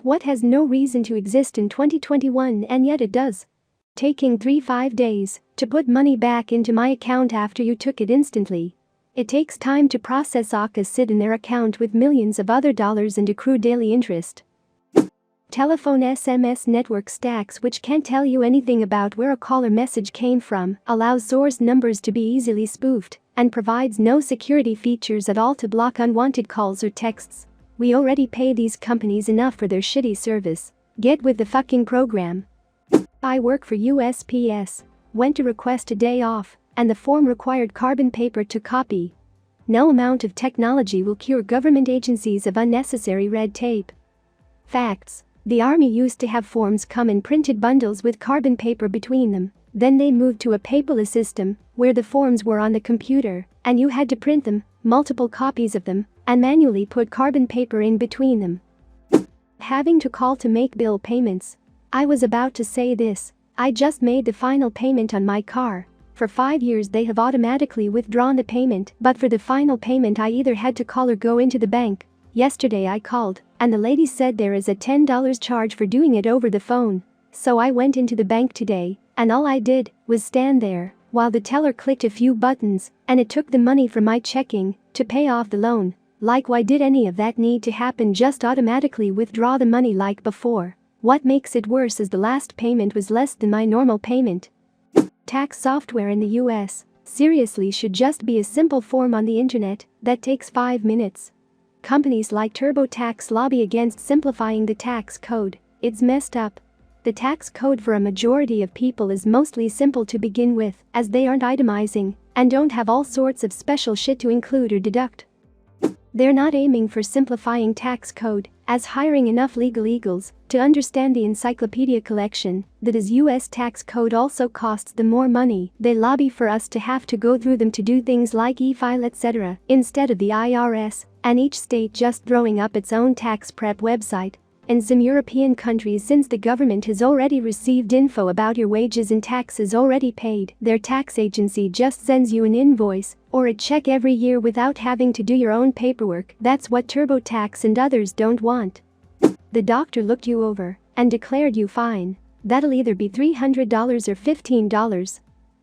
What has no reason to exist in 2021 and yet it does? Taking 3-5 days to put money back into my account after you took it instantly. It takes time to process AKAs sit in their account with millions of other dollars and accrue daily interest. Telephone SMS network stacks, which can't tell you anything about where a caller message came from, allows source numbers to be easily spoofed, and provides no security features at all to block unwanted calls or texts. We already pay these companies enough for their shitty service. Get with the fucking program. I work for USPS. Went to request a day off, and the form required carbon paper to copy. No amount of technology will cure government agencies of unnecessary red tape. Facts. The army used to have forms come in printed bundles with carbon paper between them. Then they moved to a paperless system, where the forms were on the computer, and you had to print them, multiple copies of them, and manually put carbon paper in between them. Having to call to make bill payments. I was about to say this. I just made the final payment on my car. For 5 years they have automatically withdrawn the payment, but for the final payment I either had to call or go into the bank. Yesterday I called, and the lady said there is a $10 charge for doing it over the phone. So I went into the bank today, and all I did was stand there while the teller clicked a few buttons, and it took the money from my checking to pay off the loan. Like, why did any of that need to happen? Just automatically withdraw the money like before. What makes it worse is the last payment was less than my normal payment. Tax software in the US seriously should just be a simple form on the internet that takes 5 minutes. Companies like TurboTax lobby against simplifying the tax code. It's messed up. The tax code for a majority of people is mostly simple to begin with, as they aren't itemizing and don't have all sorts of special shit to include or deduct. They're not aiming for simplifying tax code, as hiring enough legal eagles to understand the encyclopedia collection that is US tax code also costs them more money. They lobby for us to have to go through them to do things like e-file etc. instead of the IRS, and each state just throwing up its own tax prep website. In some European countries, since the government has already received info about your wages and taxes already paid, their tax agency just sends you an invoice or a check every year without having to do your own paperwork. That's what TurboTax and others don't want. The doctor looked you over and declared you fine. That'll either be $300 or $15.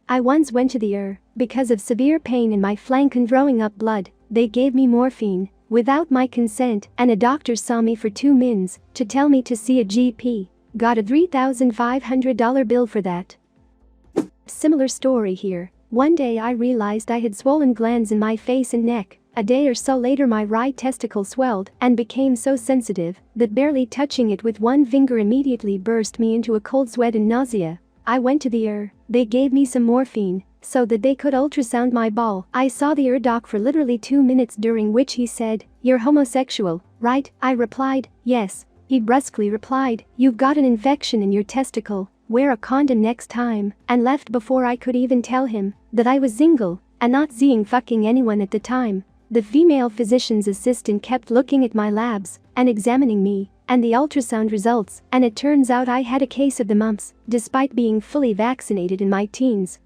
I once went to the ER because of severe pain in my flank and throwing up blood. They gave me morphine without my consent, and a doctor saw me for 2 mins to tell me to see a GP. Got a $3,500 bill for that. Similar story here. One day I realized I had swollen glands in my face and neck. A day or so later my right testicle swelled and became so sensitive that barely touching it with one finger immediately burst me into a cold sweat and nausea. I went to the ER. They gave me some morphine so that they could ultrasound my ball. I saw the ER doc for literally 2 minutes, during which he said, "You're homosexual, right?" I replied, "Yes." He brusquely replied, "You've got an infection in your testicle. Wear a condom next time," and left before I could even tell him that I was single and not seeing fucking anyone at the time. The female physician's assistant kept looking at my labs and examining me and the ultrasound results, and it turns out I had a case of the mumps, despite being fully vaccinated in my teens.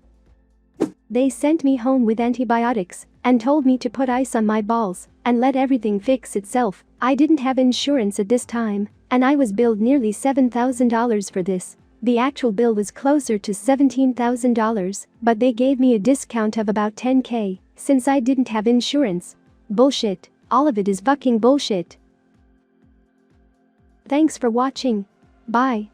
They sent me home with antibiotics and told me to put ice on my balls and let everything fix itself. I didn't have insurance at this time, and I was billed nearly $7,000 for this. The actual bill was closer to $17,000, but they gave me a discount of about $10K since I didn't have insurance. Bullshit. All of it is fucking bullshit. Thanks for watching. Bye.